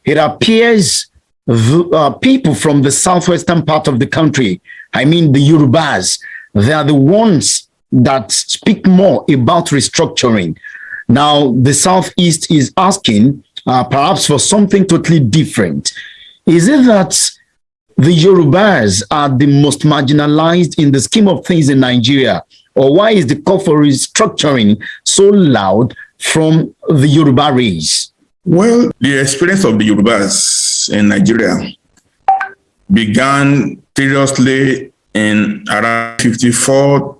it appears people from the southwestern part of the country, I mean the Yorubas, they are the ones that speak more about restructuring. Now, the Southeast is asking perhaps for something totally different. Is it that the Yorubas are the most marginalized in the scheme of things in Nigeria? Or why is the call for restructuring so loud from the Yoruba race? Well, the experience of the Yorubas in Nigeria began seriously in around 54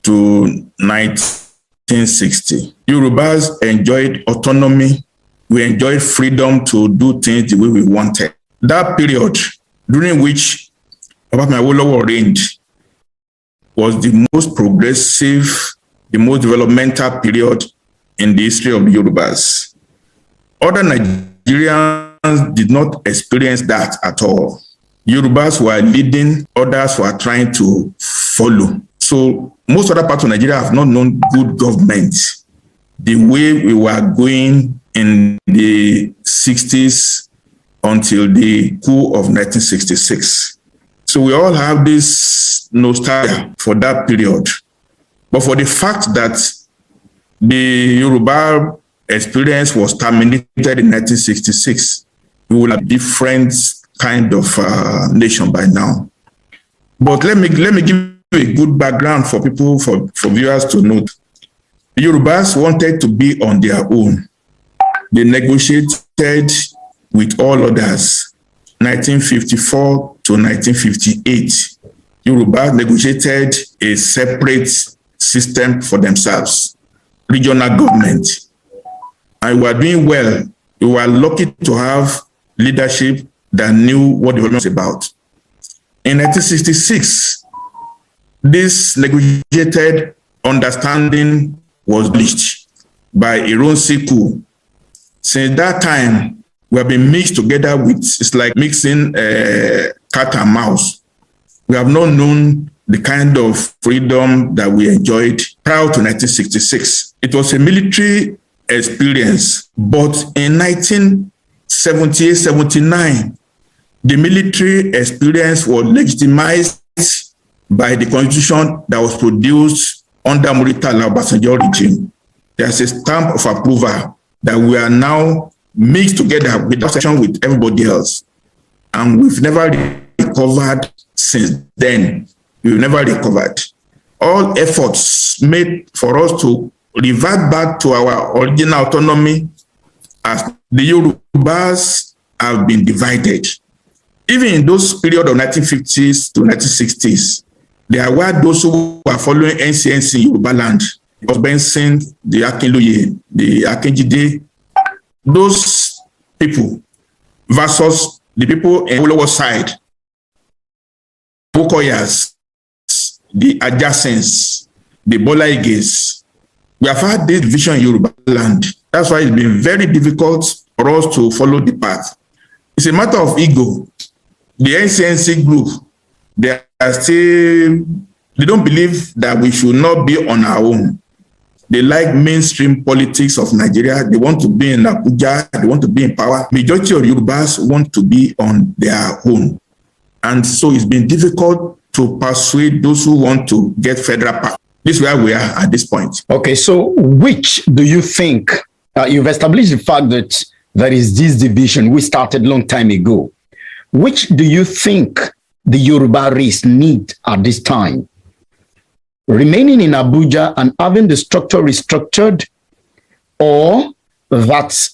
to 1960. Yorubas enjoyed autonomy. We enjoyed freedom to do things the way we wanted. That period, during which Obafemi Awolowo reigned, was the most progressive, the most developmental period in the history of the Yorubas. Other Nigerians did not experience that at all. Yorubas were leading, others were trying to follow. So most other parts of Nigeria have not known good government the way we were going in the 60s until the coup of 1966. So we all have this nostalgia for that period. But for the fact that the Yoruba experience was terminated in 1966, we will have a different kind of nation by now. But let me give you a good background for people, for viewers to know. The Yorubas wanted to be on their own. They negotiated with all others. 1954 to 1958, Yoruba negotiated a separate system for themselves, regional government. And we were doing well. We were lucky to have leadership that knew what development was about. In 1966, this negotiated understanding was bleached by Ironsiku. Since that time, we have been mixed together with, it's like mixing cat and mouse. We have not known the kind of freedom that we enjoyed prior to 1966. It was a military experience, but in 1978-79, the military experience was legitimized by the constitution that was produced under Muritala Obasanjo regime. There's a stamp of approval that we are now mixed together with that section with everybody else. And we've never recovered since then. We've never recovered. All efforts made for us to revert back to our original autonomy as the Yorubas have been divided. Even in those period of 1950s to 1960s, there were those who were following NCNC in Yoruba land. It was Benson, the Akinloye, the Akinjide, those people versus the people in Awolowo side, Pokoyas, the adjacents, the Bolaiges. We have had this division in Yoruba land. That's why it's been very difficult for us to follow the path. It's a matter of ego. The NCNC group, they don't believe that we should not be on our own. They like mainstream politics of Nigeria. They want to be in Abuja. They want to be in power. Majority of Yorubas want to be on their own. And so it's been difficult to persuade those who want to get federal power. This is where we are at this point. Okay, so which do you think, you've established the fact that there is this division we started a long time ago. Which do you think the Yoruba race need at this time? Remaining in Abuja and having the structure restructured, or that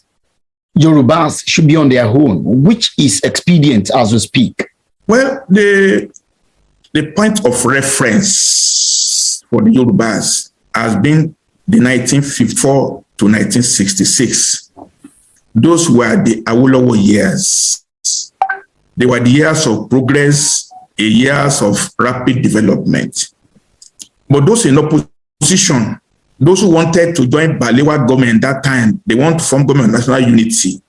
Yorubas should be on their own? Which is expedient as we speak? Well, the point of reference for the Yorubas has been the 1954 to 1966. Those were the Awolowo years. They were the years of progress, the years of rapid development. But those in opposition, those who wanted to join Balewa government at that time, they want to form government of national unity.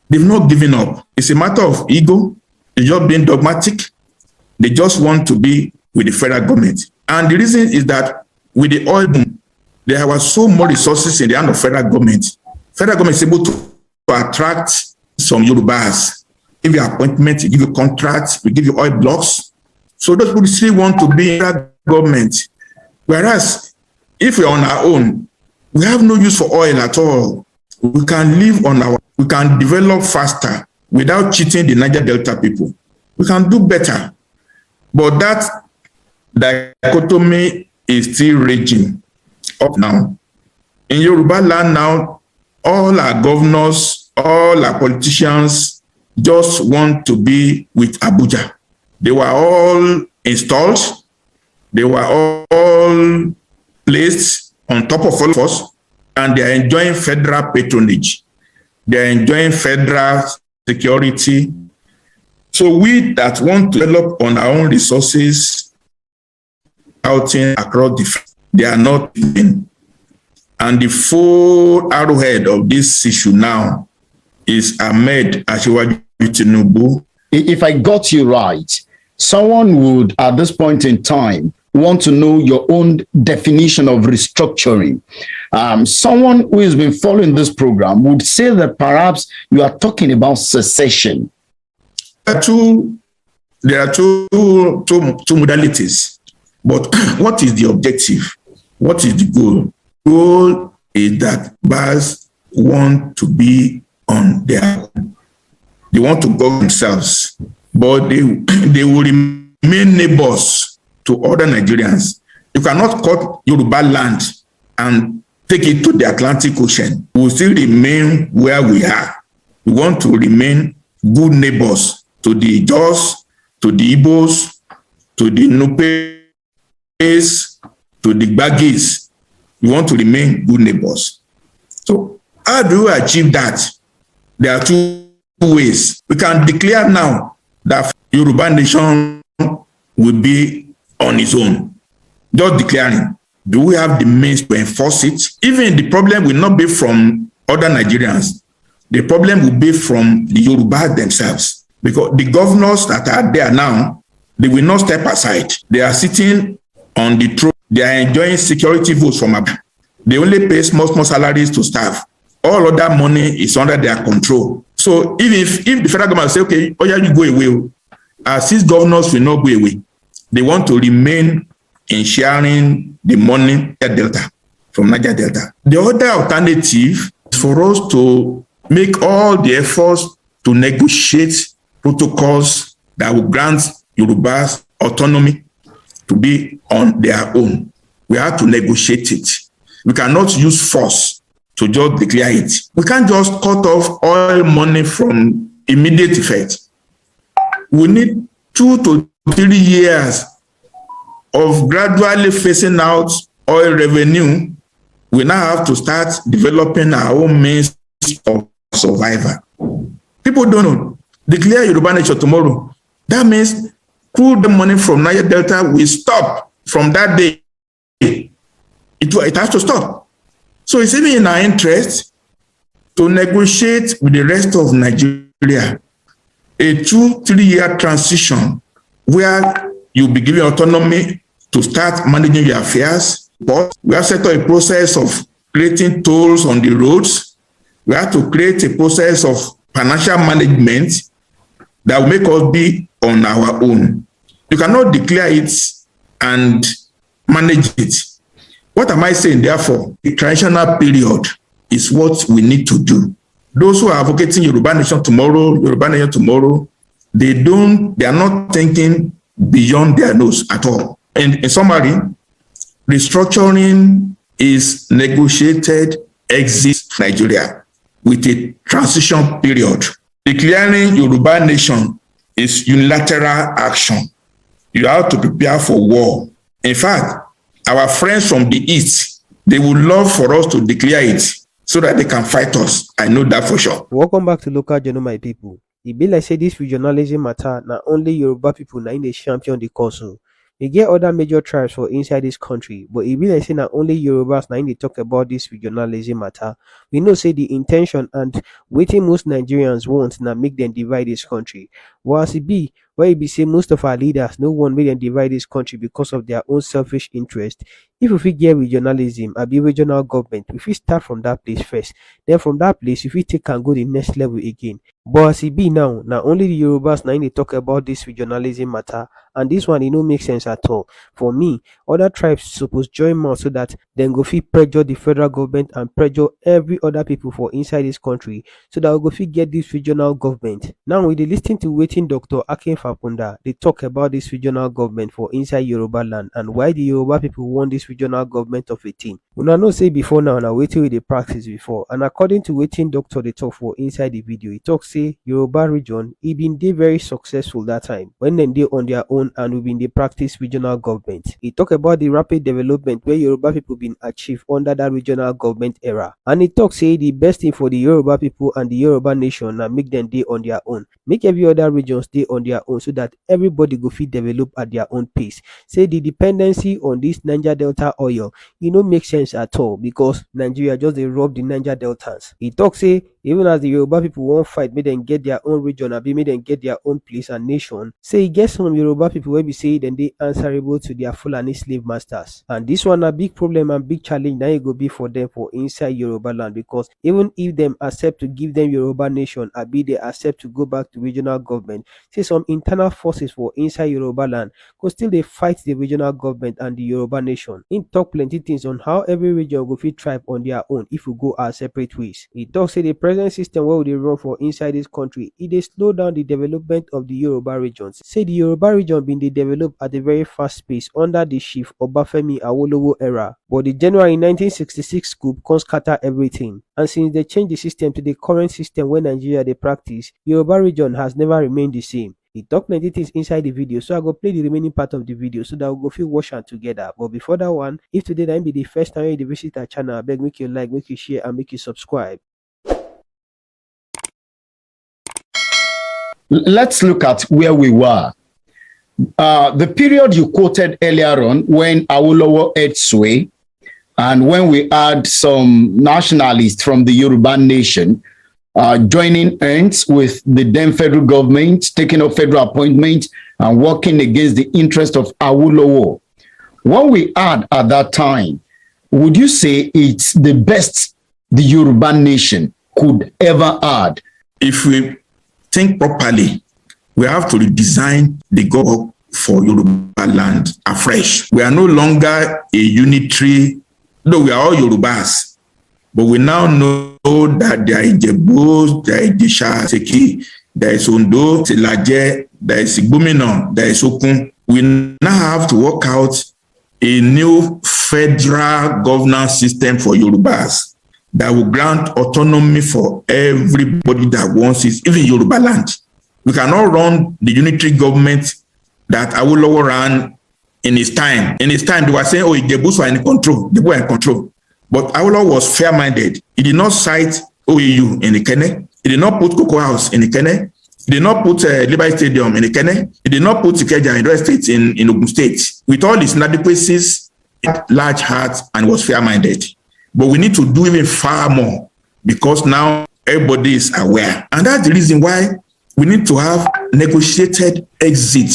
They've not given up. It's a matter of ego. They're just being dogmatic. They just want to be with the federal government. And the reason is that with the oil boom, there were so much resources in the hand of federal government. Federal government is able to attract some Yorubas. Give you appointment, give you contracts, we give you oil blocks. So those people still want to be in that government. Whereas if we're on our own, we have no use for oil at all. We can live on our, we can develop faster without cheating the Niger Delta people. We can do better. But that dichotomy is still raging up now. In Yoruba land now, all our governors, all our politicians just want to be with Abuja. They were all installed. They were all placed on top of all of us, and they are enjoying federal patronage. They are enjoying federal security. So we that want to develop on our own resources outing across they are not in. And the full arrowhead of this issue now is Ahmed Asiwaju Tinubu. If I got you right, someone would, at this point in time, want to know your own definition of restructuring. Someone who has been following this program would say that perhaps you are talking about secession. There are two modalities. But what is the objective? What is the goal? Goal is that bars want to be on their own. They want to govern themselves, but they will remain neighbors to other Nigerians. You cannot cut Yoruba land and take it to the Atlantic Ocean. We will still remain where we are. We want to remain good neighbors to the Jaws, to the Igbos, to the Nupes, to the Baggies. We want to remain good neighbors. So how do we achieve that? There are two ways. We can declare now that Yoruba nation will be on its own. Just declaring. Do we have the means to enforce it? Even the problem will not be from other Nigerians. The problem will be from the Yoruba themselves. Because the governors that are there now, they will not step aside. They are sitting on the throne. They are enjoying security votes from above. They only pay small salaries to staff. All other money is under their control. So if the federal government say, okay, oh yeah, you go away, these governors will not go away. They want to remain in sharing the money Delta from Niger Delta. The other alternative is for us to make all the efforts to negotiate protocols that will grant Yorubas autonomy to be on their own. We have to negotiate it. We cannot use force to just declare it. We can't just cut off oil money from immediate effect. We need 2 to 3 years of gradually phasing out oil revenue. We now have to start developing our own means of survival. People don't know. Declare Yoruba nation tomorrow. That means crude money from Niger Delta will stop from that day. It has to stop. So it's even in our interest to negotiate with the rest of Nigeria a 2-3 year transition where you'll be given autonomy to start managing your affairs. But we have set up a process of creating tolls on the roads. We have to create a process of financial management that will make us be on our own. You cannot declare it and manage it. What am I saying, therefore? The transitional period is what we need to do. Those who are advocating Yoruba nation tomorrow, they are not thinking beyond their nose at all. In summary, restructuring is negotiated exit Nigeria with a transition period. Declaring Yoruba nation is unilateral action. You have to prepare for war. In fact, our friends from the East, they would love for us to declare it so that they can fight us. I know that for sure. Welcome back to Local Journal, my people. E be like say this regionalism matter, not only Yoruba people na in the champion the cause. We get other major tribes for inside this country, but it be like say not only Yorubas na in they talk about this regionalism matter. We know say the intention and waiting most Nigerians want na make them divide this country. Whilst it be where it be say most of our leaders no one make them divide this country because of their own selfish interest. If we fit get regionalism, be regional government, we fit start from that place first. Then from that place, we fit take and go the next level again. But as e be now, only the Yorubas na im dey talk about this regionalism matter, and this one e no make sense at all. For me, other tribes suppose join mouth so that dem go fit pressure the federal government and pressure every other people for inside this country, so that we go fit get this regional government. Now we dey lis ten to wetin Dr. Akin Fapohunda dey talk about this regional government for inside Yoruba land, and why the Yoruba people want this regional government of a thing. Una know say before now na wetin we dey practice before, and according to wetin doctor dey talk for inside the video, e talk say Yoruba region e bin dey very successful that time when dem dey on their own and we bin dey practice regional government. E talk about the rapid development wey Yoruba people bin achieve under that regional government era, and e talk say the best thing for the Yoruba people and the Yoruba nation na make dem dey on their own, make every other regions dey on their own, so that everybody go fit develop at their own pace. Say the dependency on this Niger Delta oil e no make sense at all, because Nigeria just dey rob the Niger Deltans. E talk say even as the Yoruba people wan fight make dem get their own region, make dem get their own place and nation, say e get some Yoruba people wey be say dem dey answerable to their Fulani slave masters, and this one na big problem and big challenge na e go be for them for inside Yoruba land, because even if dem accept to give them Yoruba nation, they accept to go back to regional government, say some internal forces for inside Yoruba land go still dey fight the regional government and the Yoruba nation. Im talk plenty things on how every region go fit thrive on their own if we go our separate ways. E talk say the present system wey we dey run for inside this country e dey slow down the development of the Yoruba regions. Say the Yoruba region bin dey develop at a very fast pace under the chief Obafemi Awolowo era, but the January 1966 coup come scatter everything, and since they change the system to the current system wey Nigeria dey practice, Yoruba region has never remained the same. He talk plenty things inside the video, so I go play the remaining part of the video so that we go fit watch am together. But before that one, if today na be the first time you dey visit our channel, abeg make you like, make you share, and make you subscribe. Let's look at where we were. The period you quoted earlier on, when Awolowo had sway, and when we had some nationalists from the Yoruba nation joining hands with the then federal government, taking up federal appointments and working against the interest of Awolowo. What we had at that time, would you say it's the best the Yoruba nation could ever add? If we think properly, we have to redesign the goal for Yoruba land afresh. We are no longer a unitary, though we are all Yorubas, but we now know that there is Ijebos, there is Jesha, Seki, there is Ondo, Tilaje, there is Igbomina, there is Okun. We now have to work out a new federal governance system for Yorubas that will grant autonomy for everybody that wants it, even Yoruba land. We cannot run the unitary government that Awolowo ran in his time. In his time, they were saying, oh, Ijebus were in control. They were in control. But Awolowo was fair-minded. He did not cite OAU in Ikenne. He did not put Cocoa House in Ikenne. He did not put Liberty Stadium in Ikenne. He did not put Ikeja in Red State in Ogun State. With all his inadequacies, he had large heart and was fair-minded. But we need to do even far more, because now everybody is aware. And that's the reason why we need to have negotiated exit.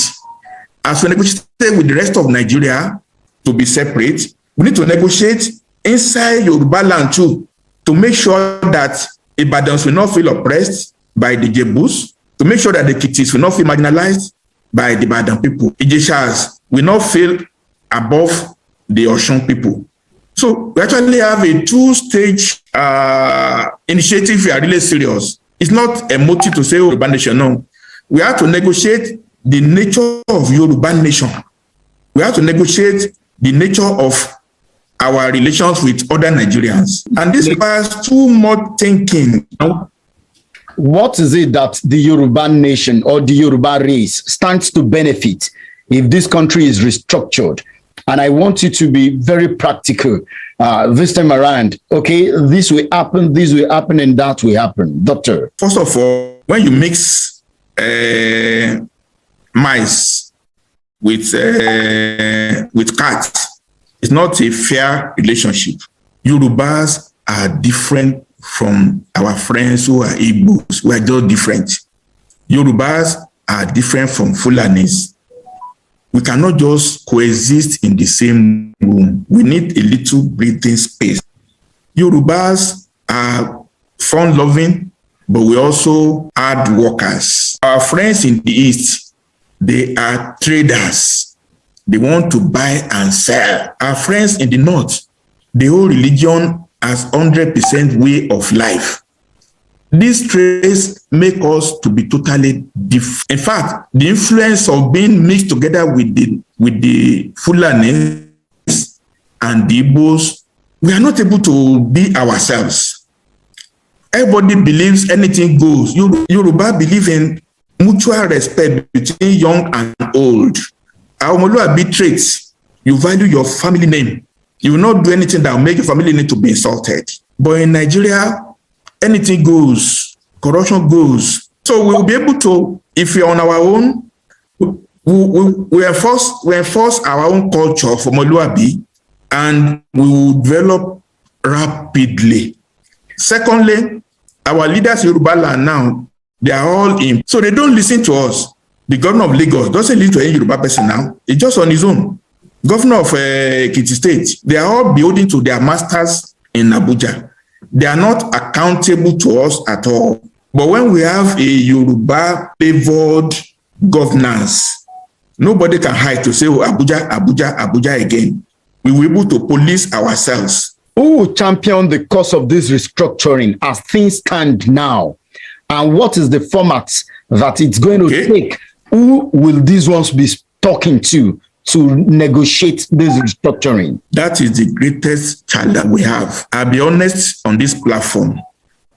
As we negotiated with the rest of Nigeria to be separate, we need to negotiate inside Yoruba land too, to make sure that Ibadans will not feel oppressed by the Jebus, to make sure that the Kitis will not feel marginalized by the Ibadan people. Ijeshas will not feel above the Osun people. So we actually have a two-stage initiative. We are really serious. It's not a motive to say Yoruba nation, no. We have to negotiate the nature of Yoruba nation. We have to negotiate the nature of our relations with other Nigerians. And this requires too much thinking. What is it that the Yoruba nation or the Yoruba race stands to benefit if this country is restructured? And I want you to be very practical this time around. Okay, this will happen, and that will happen. Doctor. First of all, when you mix mice with cats, it's not a fair relationship. Yorubas are different from our friends who are Igbos. We are just different. Yorubas are different from Fulanis. we cannot just coexist in the same room. We need a little breathing space. Yorubas are fun-loving, but we also hard workers. Our friends in the East, they are traders. They want to buy and sell. Our friends in the North, they hold religion as 100% way of life. These traits make us to be totally different. In fact, the influence of being mixed together with the Fulani and the Igbos, we are not able to be ourselves. Everybody believes anything goes. Yoruba believe in mutual respect between young and old. Our Omoluabi traits, you value your family name. You will not do anything that will make your family name to be insulted. But in Nigeria, anything goes, corruption goes. So we'll be able to, if we're on our own, we enforce our own culture for Omoluabi, and we will develop rapidly. Secondly, our leaders in Yoruba land now, they are all in. So they don't listen to us. The governor of Lagos doesn't listen to any Yoruba person now. He's just on his own. Governor of Ekiti State, they are all beholden to their masters in Abuja. They are not accountable to us at all. But when we have a Yoruba favored governance, nobody can hide to say, oh, Abuja, Abuja, Abuja again. We were able to police ourselves. Who will champion the cause of this restructuring as things stand now? And what is the format that it's going to take? Who will these ones be talking to negotiate this restructuring? That is the greatest challenge that we have. I'll be honest on this platform.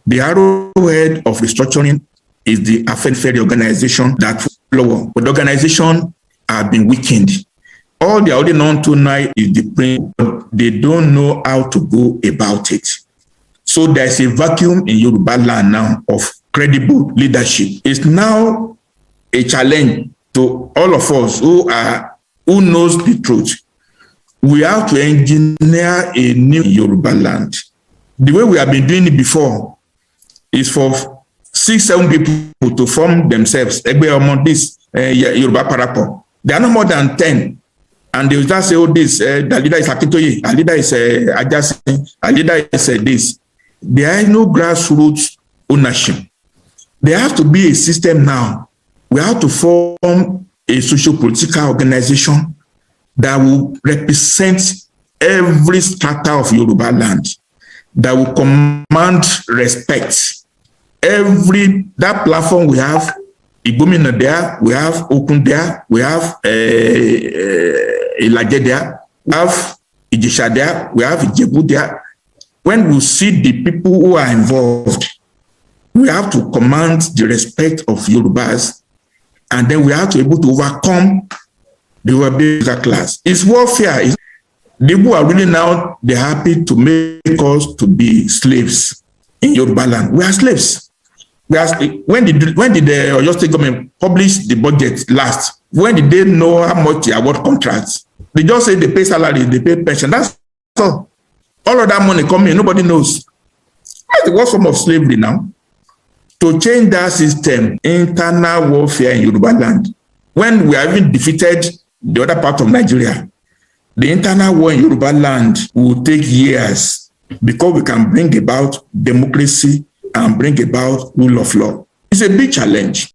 The arrowhead of restructuring is the Akin organization that follow. But the organization have been weakened. All they are holding on to now is the brain, but they don't know how to go about it. So there's a vacuum in Yoruba land now of credible leadership. It's now a challenge to all of us who knows the truth. We have to engineer a new Yoruba land. The way we have been doing it before is for 6-7 people to form themselves. Yoruba Parapo. They are no more than 10. And they will just say, oh, this, the leader is Akintoye, the leader is Ajasin, the leader is this. There is no grassroots ownership. There has to be a system now. We have to form a socio-political organization that will represent every strata of Yoruba land, that will command respect. That platform we have, Igomina there, we have Okun there, we have Ilaje there, we have Ijesha there, we have Ijebu there. When we see the people who are involved, we have to command the respect of Yorubas, and then we have to be able to overcome the Yoruba class. It's warfare. The people are really now, they're happy to make us to be slaves in Yoruba land. We are slaves. When did the Oyo State government publish the budget last? When did they know how much they award contracts? They just say they pay salary, they pay pension. That's all. All of that money coming, nobody knows. That's the worst form of slavery now. To change that system, internal warfare in Yoruba land, when we have even defeated the other part of Nigeria, the internal war in Yoruba land will take years before we can bring about democracy and bring about rule of law. It's a big challenge.